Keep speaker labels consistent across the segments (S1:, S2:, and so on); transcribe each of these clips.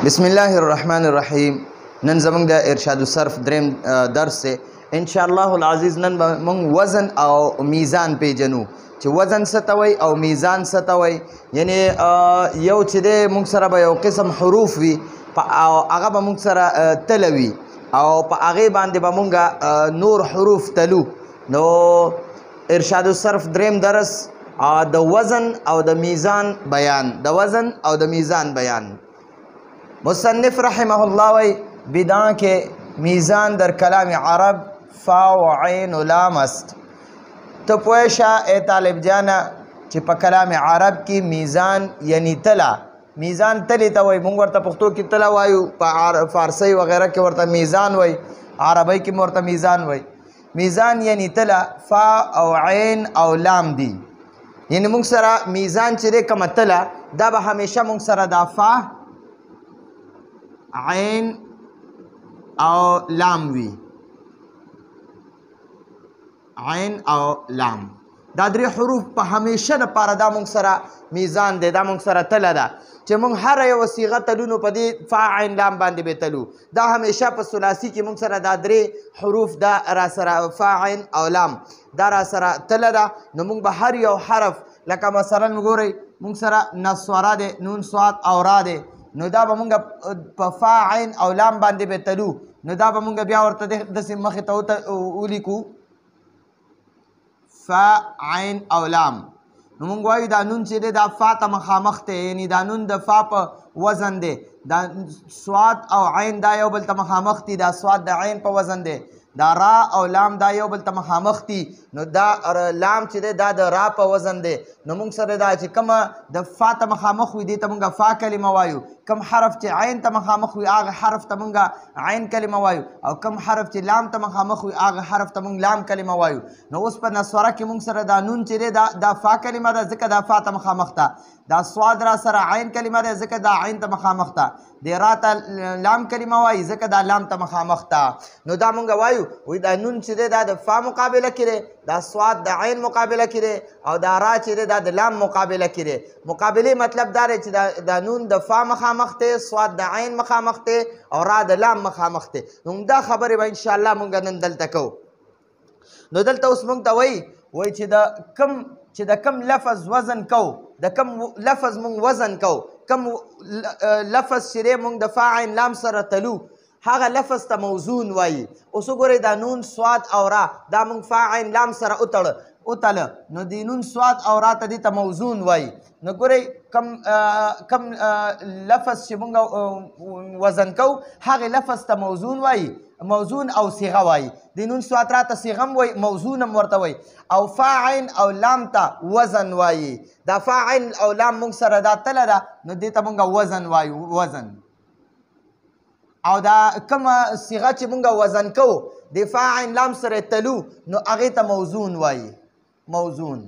S1: بسم الله الرحمن الرحیم. نن زمونږ د ارشاد الصرف دریم درس دی. ان شاء الله العزیز نن به موږ وزن او میزان پیژنو چې وزن څه ته وایي او میزان څه ته وایي. یعنې یو چې دی موږ سره به یو قسم حروف وي او هغه به موږ سره تله وي او په هغې باندې به موږ نور حروف تلو. نو ارشاد الصرف دریم درس د وزن او د میزان بیان، د وزن او د میزان بیان. مصنف رحمه الله وی بدان کے میزان در کلام عرب فا و عین و لام است. تو پویشا اے طالب جانا چې په کلام عرب کې میزان یعنی تلا، میزان تلی ته وای. مونږ ورته پښتو کې تلا وایو، په فارسی وغیرہ کې ورته میزان وای، عربی کې ورته میزان وای. میزان یعنی تلا فا او عین او لام دی. یعنی مونږ سره میزان چې دی کومه تله دا به همیشه مونږ سره دا فا عین او لام وی، عین او لام دا درې حروف په همیشه دپاره دا مونږ سره میزان دی، دا مونږ سره تله ده چې مونږ هره یوه صیغه تلو نو په دې فا عین لام باندې به تلو. دا همیشه په ثلاثي کې مونږ سره دا درې حروف دا را سره فا عین او لام دا را سره تله ده. نو مونږ به هر یو حرف لکه مثلا وګورئ مونږ سره نصوره دی، نون صاد او را دی، نو دا به مونږ په فا عین او لام باندې به تلو. نو دا به مونږ بیا ورته داسې مخې ته ولیکو فا عین او لام. نو مونږ وایو دا نون چې دی دا فا ته مخامخ دی، یعنی دا نون د فا په وزن دی. دا سواد او عین دا یو بل ته مخامخ دي، دا سواد د عین په وزن دی. دا را او لام دا یو بل ته مخامخ دي، نو دا لام چې دی دا د را په وزن دی. نو مونږ سره دا چې کومه د فا ته مخامخ وي دې ته مونږ فا کلمه وایو، کم حرف چې عین ته مخامخ وي هغه حرف ته مونږ عین کلمه وایو، او کم حرف چې لام ته مخامخ وي هغه حرف ته مونږ لام کلمه وایو. نو اوس په نصوره کې مونږ سره دا نون چې دی دا فا کلمه ده ځکه دا فا ته مخامخ ده. دا سواد را سره عین کلمه ده ځکه دا عین ته مخامخ ده. د را ته لام کلمه وایي ځکه دا لام ته مخامخ ده. نو دا مونږ وایو وایي دا نون چې دی دا د فا مقابله کې دی، دا سواد د عین مقابله کې دی، او دا را چې دی دا د لام مقابله کې دی. مقابله مطلب دا دی چې دا نون د فا مخامخ دی، سواد د عین مخامخ دی، او را د لام مخامخ دی. نو دا خبرې به انشاءالله مونږ نن دلته کوو. نو دلته اوس مونږ ته وایي چې د کم لفظ وزن کو، د کم لفظ مونږ وزن کو، کم لفظ چې دی مونږ د فا عین لام سره تلو هغه لفظ ته موزون وایي. اوس وګورئ دا نون سواد او را دا مونږ فا عین لام سره وتله، نو د نون سواد او را ته دې ته موزون وایي. نو ګورئ کم لفظ چې مونږ وزن کو هغې لفظ ته موزون وایي، موزون او صیغه وایي. د نون سواد را ته صیغه هم وایي، موزون هم ورته وایي، او فا عین او لام ته وزن وایي. دا فا عین او لام مونږ سره دا تله ده نو دې ته مونږ وزن وایو، وزن. او دا کومه صیغه چې مونږ وزن کوو د فا عین لام سره تلو نو هغې ته موزون وایي، موزون.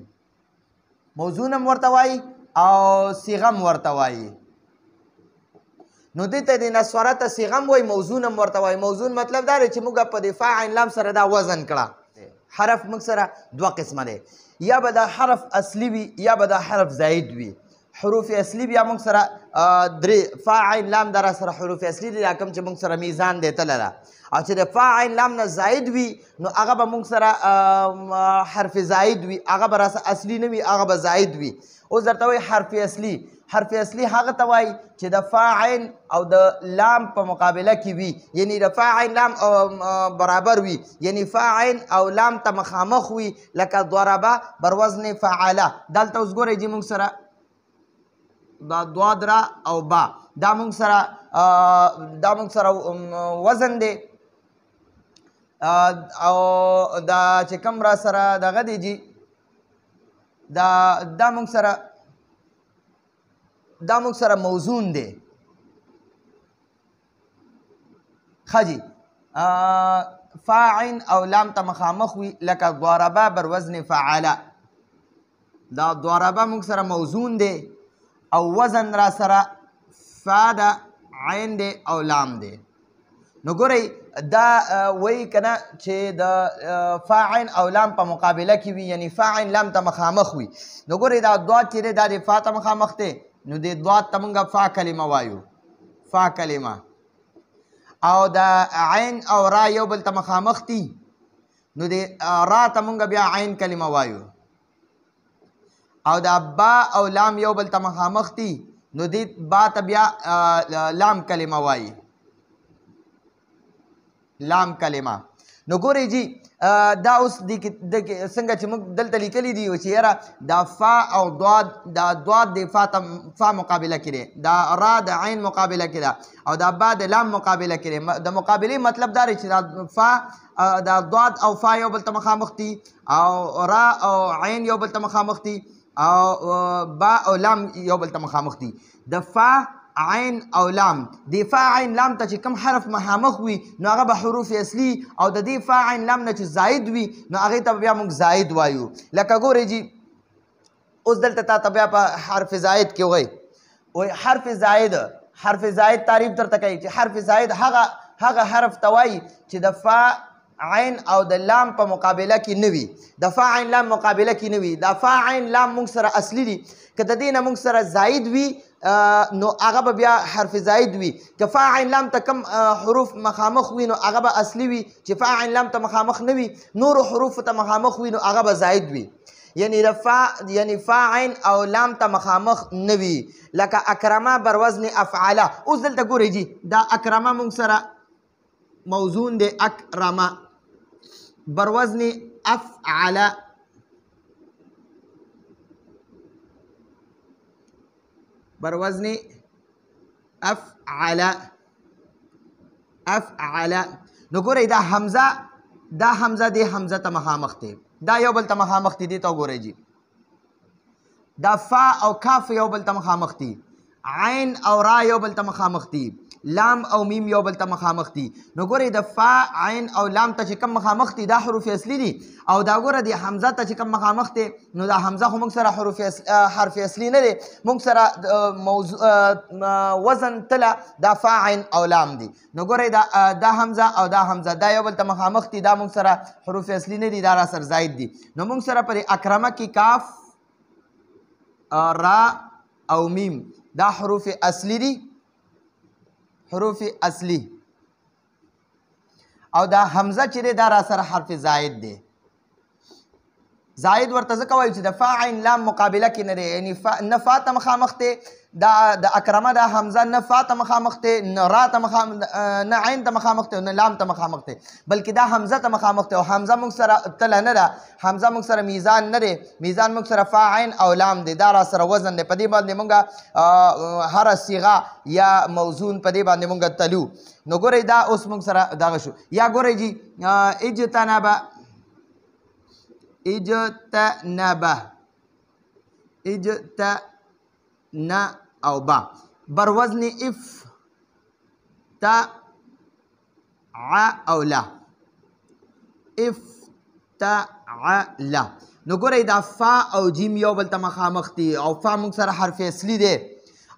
S1: موزون هم ورته وایي او صیغه هم ورته وایي. نو دې ته د نصوره ته صیغه هم وایي، موزون هم ورته وایي. موزون مطلب دا دی چې موږ په د فا عین لام سره دا وزن کړه. حرف موږ سره دوه قسمه دی، یا به دا حرف اصلي وي یا به دا حرف زاید وي. حروف اصلي بیا موږ سره درې فا عین لام دا را سره حروف اصلي دي، دا کوم چې موږ سره میزان دی تله ده. او چې د فا عین لام نه زاید وي نو هغه به موږ سره حرف زاید وي، هغه به راسه اصلي نه وي، هغه به زاید وي. اوس درته وایي حرف اصلي. حرف اصلي هغه ته وایي چې د فا عین او د لام په مقابله کې وي، یعنی د فا عین لام برابر وي، یعنی فا عین او لام ته مخامخ وي، لکه ضربه بر وزن فعله. دلته اوس ګورئ چې موږ سره دا دواد را او با دا مونږ سره وزن دی، او دا چې کوم را سره دغه دی جي دا مونږ سره موزون دی. ښه جي فا عین او لام ته مخامخ وي لکه ضربه بر وزن فعله. دا ضربه مونږ سره موزون دی او وزن را سره فا د عین دی او لام دی. نو ګورئ دا وایي که نه چې د فا عین او لام په مقابله کې وي، یعنی فا عین لام ته مخامخ وي. نو ګورئ دا دوات چې دی دا د فا ته مخامخ دی، نو د دوات ته مونږ فا کلمه وایو، فا کلمه او د عین او را یو بل ته مخامخ دي نو د را ته مونږ بیا عین کلمه وایو او د با او لام یو بل ته مخامخ دي نو د با ته بیا لام کلمه وایي لام کلمه نو ګورئ جی دا اوس څنګه چې موږ دلته لیکلي دي چې یاره دا فا او ضاد دا ضاد د فا مقابله کې دی دا را د عین مقابله کې ده او دا با د لام مقابله کې دی د مقابلې مطلب دا دی چې دا فا دا ضاد او فا یو بل ته مخامخ دي او را او عین یو بل ته مخامخ دي او با او لام یو بل ته مخامخ دي د فا عین او لام د فا عین لام ته چې کوم حرف مخامخ وي نو هغه به حروف اصلي او د دې فا عین لام نه چې زائد وي نو هغې ته بیا موږ زائد وایو لکه ګورئ جي اوس دلته تا ته بیا په حرف زائد کې وایي حرف زائد تعریف درته کوي چې حرف زائد هغه حرف ته وایي چې د فا عین او د لام په مقابله کې نه وي د فا عین لام مقابله کې نه وي دا فا عین لام موږ سره اصلي دي که د دې نه موږ سره زائد وي نو هغه به بیا حرف زائد وي که فا عین لام ته کم حروف مخامخ وي نو هغه به اصلي وي چې فا عین لام ته مخامخ نه وي نورو حروفو ته مخامخ وي نو هغه به زائد وي یعنی فا عین او لام ته مخامخ نه وي لکه اکرمه بر وزن افعله اوس دلته ګورئ جي دا اکرمه موږ سره موزون دی اکرمه بر وزن افعله بر وزن افعله نو ګورئ دا حمزه دی حمزه ته مخامخ دی دا یو بل ته مخامخ دي دې ته وګورئ جي دا فا او کاف یو بل ته مخامخ دي عین او را یو بل ته مخامخ دي لام او میم یو بل ته مخامخ دي نو ګورئ د فا عین او لام ته چې کوم مخامخ دي دا حروف اصلي دي او دا ګوره د حمزه ته چې کوم مخامخ دي نو دا حمزه خو موږ سره حرف اصلي نه دی موږ سره وزن تله دا فا عین او لام دي نو ګورئ دا حمزه او دا حمزه دا یو بل ته مخامخ دي دا موږ سره حروف اصلي نه دي دا را سره زائد دي نو موږ سره پر اکرمه کې کاف را او میم دا حروف اصلي دي حروف اصلي او دا حمزه چې دی دا را سره حرف زائد دی زائد ورته ځکه وایو چې د فا عین لام مقابله کې نه دی یعنی نه فا ته مخامخ دی دا د اکرمه دا حمزه نه فا ته مخامخ دی نه را ته نه عین ته مخامخ دی نه لام ته مخامخ دی بلکې دا حمزه ته مخامخ دی او حمزه موږ سره تله نه ده حمزه موږ سره میزان نه دی میزان موږ سره فا عین او لام دی دا را سره وزن دی په دې باندې موږ هره صیغه یا موزون په دې باندې موږ تلو نو ګورئ دا اوس موږ سره دغه شو یا ګورئ جي اجتنب او با بر وزن اف تا ع او لا اف تا ع لا نو ګورئ دا فا او جیم یو بل ته مخامخ دي او فا موږ سره حرف اصلي دی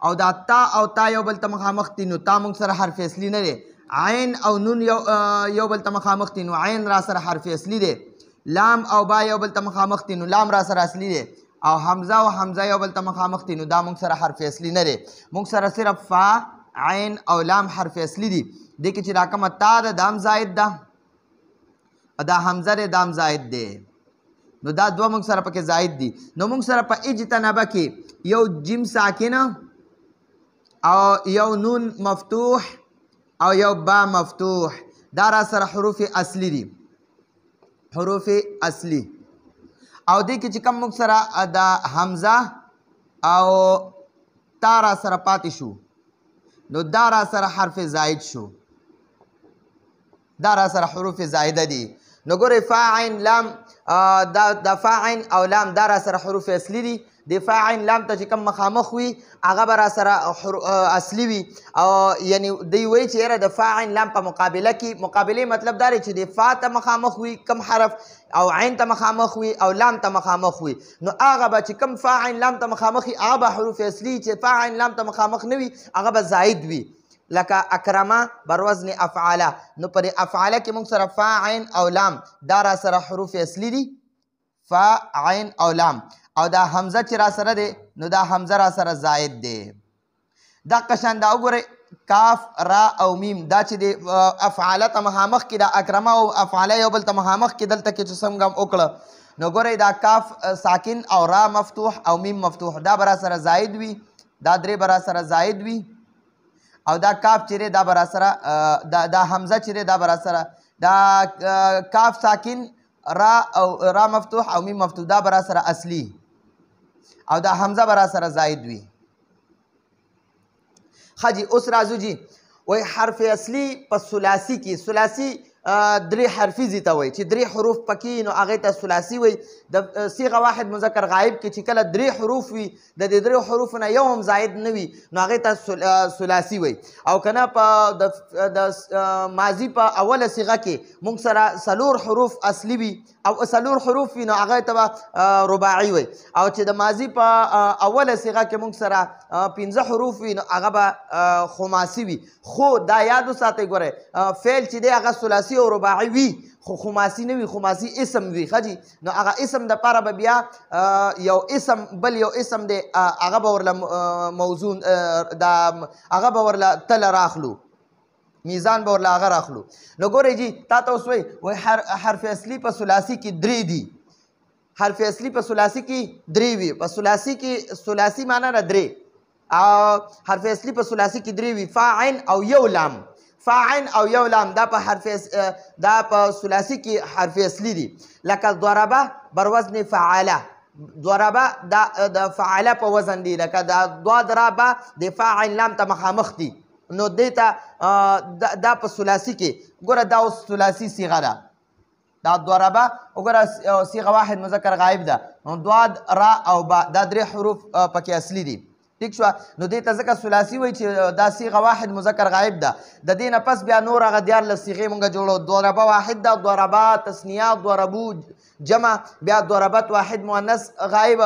S1: او دا تا او تا یو بل ته مخامخ دي نو تا موږ سره حرف اصلي نه دی عین او نون یو بل ته مخامخ دي نو عین را سره حرف اصلي دی لام او با یو بل ته مخامخ دي نو لام را سره اصلي دی او حمزه یو بل ته مخامخ دي نو دا موږ سره حرف اصلي نه دی موږ سره صرف فا عین او لام حرف اصلي دي دې کې چې دا کومه تا ده دام زائد ده دا حمزه دی دام زائد دی نو دا دوه موږ سره پکې زائد دي نو موږ سره په اجتنبه کې یو جیم ساکنه او یو نون مفتوح او یو با مفتوح دا را سره حروف اصلي دي حروف اصلي او دې کې چې کوم موږ سره د حمزه او تا را سره پاتې شو نو دا را سره حرف زائد شو دا را سره حروف زائده دي نو ګورئ فا عین لام دا فا عین او لام دا را سره حروف اصلي دي د فا عین لام ته چې کوم مخامخ وي هغه به را سره اصلي وي او یعنی دوی وایي چې یاره د فا عین لام په مقابله کې مقابلې مطلب دا دی چې د فا ته مخامخ وي کم حرف او عین ته مخامخ وي او لام ته مخامخ وي نو هغه به چې کوم فا عین لام ته مخامخ وي هغه به حروف اصلي چې فا عین لام ته مخامخ نه وي هغه به زائد وي لکه اکرمه بر وزن افعاله نو پر افعاله کې موږ سره فا عین او لام دا را سره حروف اصلي دي فا عین او لام او دا حمزه چې را سره دی نو دا حمزه را سره زائد دی دا قشان دا وګورئ کاف را او میم دا چې د افعاله ته مخامخ کې دا اکرمه او افعاله یو بل ته مخامخ کې دلته کې چې څنګه وکړه نو ګورئ دا کاف ساکن او را مفتوح او میم مفتوح دا به را سره زاید وي دا درې به را سره زاید وي او دا کاف چې دی دا به را سره دا حمزه چې دی دا به را سره دا کاف ساکن را مفتوح او میم مفتوح دا به را سره اصلي او دا حمزه به را سره زاید وي ښه جي اوس راځو جي وایي حرف اصلي په ثلاثي کې ثلاثي درې حرفیزي ته وایي چې درې حروف پکې نو هغې ته ثلاثي وایي د صیغه واحد مذکر غایب کې چې کله درې حروف وي د دې درې حروفو نه یو هم زاید نه وي نو هغې ته ثلاثي وایي او که نه په د ماضي په اوله صیغه کې موږ سره څلور حروف اصلي وي او څلور حروف وي نو هغه ته به رباعي وایي او چې د ماضي په اوله صیغه کې موږ سره پنځه حروف وي نو هغه به خماسي وي خو دا یاد وساتئ ګورئ فعل چې دی هغه ثلاثي او رباعي وي خو خماسي نه وي خماسي اسم وي ښه جي نو هغه اسم دپاره به بیا یو اسم بل یو اسم دی هغه به ورله موضوع هغه به ورله تله راخلو میزان به ورله هغه راخلو نو ګورئ جي تا ته اوس وایي حرف اصلي په ثلاثي کې درې دي حرف اصلي په ثلاثي کې درې وي په ثلاثي کې ثلاثي معنا نه درې حرف اصلي په ثلاثي کې درې وي فا عین او یو لام فا عین او یو لام دا په ثلاثي کې حرف اصلي دي لکه ضربه بر وزن فعاله ضربه د فعاله په وزن دي لکه دا ضربه د فا عین لام ته مخامخ دي نو دې ته دا په ثلاثي کې ګوره دا اوس ثلاثي صیغه ده دا ضربه وګوره صیغه واحد مذکر غایب ده نو ضاد را او با دا درې حروف پکې اصلي دي ٹھیک شو نو دې ته ځکه ثلاثي وایي چې دا صیغه واحد مذکر غایب ده د دې نه پس بیا نور هغه دیارلس صیغې مونږ جوړو ضربه واحد ده ضربه تثنیه ضربو جمع بیا ضربت واحد مؤنث غایب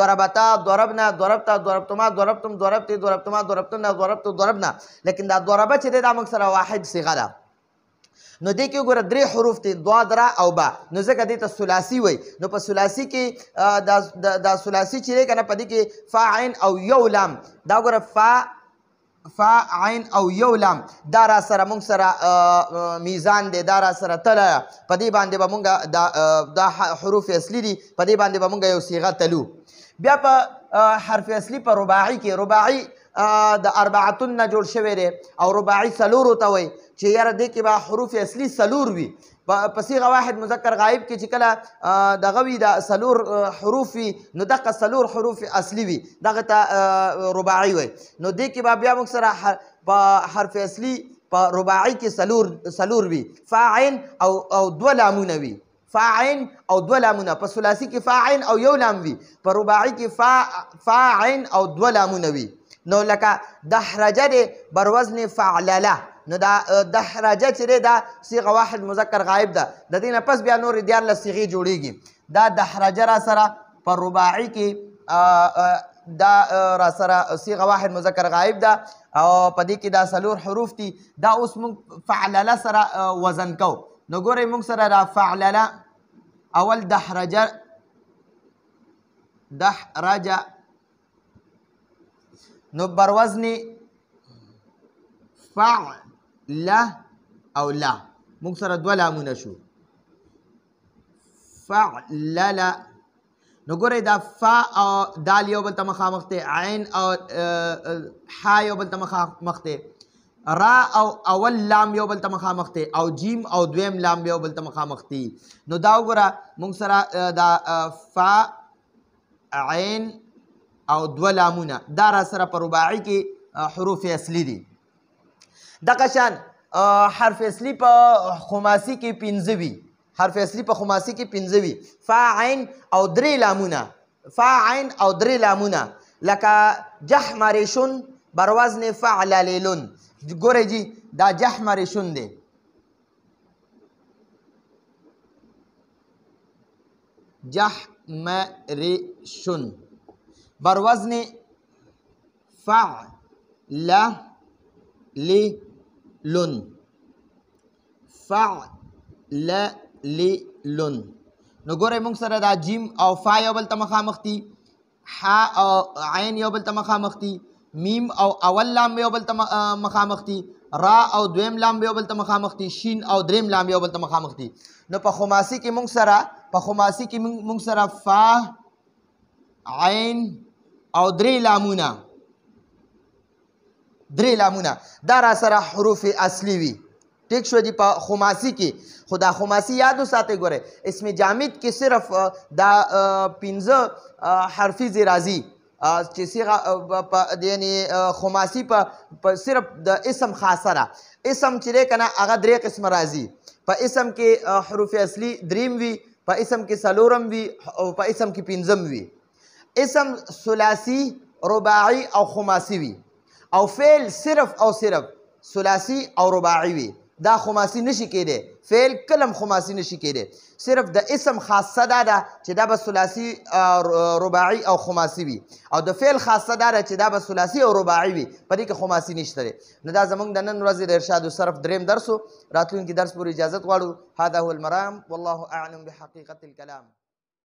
S1: ضربتا ضربنا ضربتا ضربتما ضربتم ضربتي ضربتما ضربتنا ضربتو ضربنا لیکن دا ضربه چې دی دا موږ سره واحد صیغه ده نو دې کې وګوره درې حروف دي ضاد را او با نو ځکه دې ته ثلاثي وایي نو په ثلاثي کې دا ثلاثي چې دی که نه په دې کې فا عین او یو لام دا وګوره فا عین او یو لام دا را سره موږ سره میزان دی دا را سره تله په دې باندې به موږ دا حروف اصلي دي په دې باندې به موږ یو صیغه تلو بیا په حرف اصلي په رباعي کې رباعي د اربعتون نه جوړ شوی دی او رباعي څلورو ته وایي چې یاره دې کې به حروف اصلي څلور وي په صیغه واحد مذکر غایب کې چې کله دغه وي د څلور حروف وي نو دغه څلور حروف اصلي وي دغه ته رباعي وایي نو دې کې به بیا موږ سره په حرف اصلي په رباعي کې څلور وي فا عین او دوه لامونه وي فا عین او دوه لامونه په ثلاثي کې فا عین او یو لام وي په رباعي کې فا عین او دوه لامونه وي نو لکه دحرجه دی بر وزن فعلله نو دا دحرجه چې دی دا صیغه واحد مذکر غایب ده د دې نه پس بیا نورې دیارلس صیغې جوړیږي دا دحرجه را سره په رباعي کې دا را سره صیغه واحد مذکر غایب ده او په دې کې دا څلور حروف دي دا اوس موږ فعلله سره وزن کو نو ګورئ موږ سره دا فعلله اول دحرجه نو بر وزن فعله او لا موږ سره دوه لامونه شو فعلله نو ګورئ دا فا او دال یو بل ته مخامخ دی عین او حا یو بل ته مخامخ دی را او اول لام یو بل ته مخامخ دی او جیم او دویم لام یو بل ته مخامخ دی نو دا وګوره موږ سره دا فا عین او دوه لامونه دا را سره په رباعي کې حروف اصلي دي دغه شان حرف اصلي په خماسي کې پنځه وي حرف اصلي په خماسي کې پنځه وي فا عین او درې لامونه فا عین او درې لامونه لکه جحمرشن بر وزن فعللن ګورئ جي دا جحمرشن دی جحمرشن بر وزن فعللن فعللن نو ګورئ موږ سره دا جیم او فا یو بل ته مخامخ دي حا او عین یو بل ته مخامخ دي میم او اول لام یو بل ته مخامخ دي، را او دویم لام یو بل ته مخامخ دي، شین او دریم لام یو بل ته مخامخ دي. نو په خماسي کې مونږ سره فا عین او درې لامونه دا را سره حروف اصلي وي. ٹھیک شو جی. په خماسي کې خدا خماسي یاد وساتئ. ګوره اسم جامد کې صرف دا 15 حرفي زیرازي چې صيغه یعنی خماسي په صرف د اسم خاصه را اسم چې دی که نه هغه درې قسمه راځي. په اسم کې حروف اصلي دریم وي، په اسم کې څلورم وي او په اسم کې پنځم وي. اسم ثلاثي رباعي او خماسي وي او فعل صرف او صرف ثلاثي او رباعي وي. دا خماسي نشي کېدی، فعل کلم خماسي نشي کېدی. صرف د اسم خاصه دا ده چې دا به ثلاثي رباعي او خماسي وي او د فعل خاصه دا ده چې دا به ثلاثي او رباعي وي. په دې کې خماسي نشته دی. نو دا زموږ د نن ورځې د ارشاد الصرف دریم درس و. راتلونکي درس پورې اجازت غواړو. هذا هو المرام والله اعلم بحقیقت الکلام.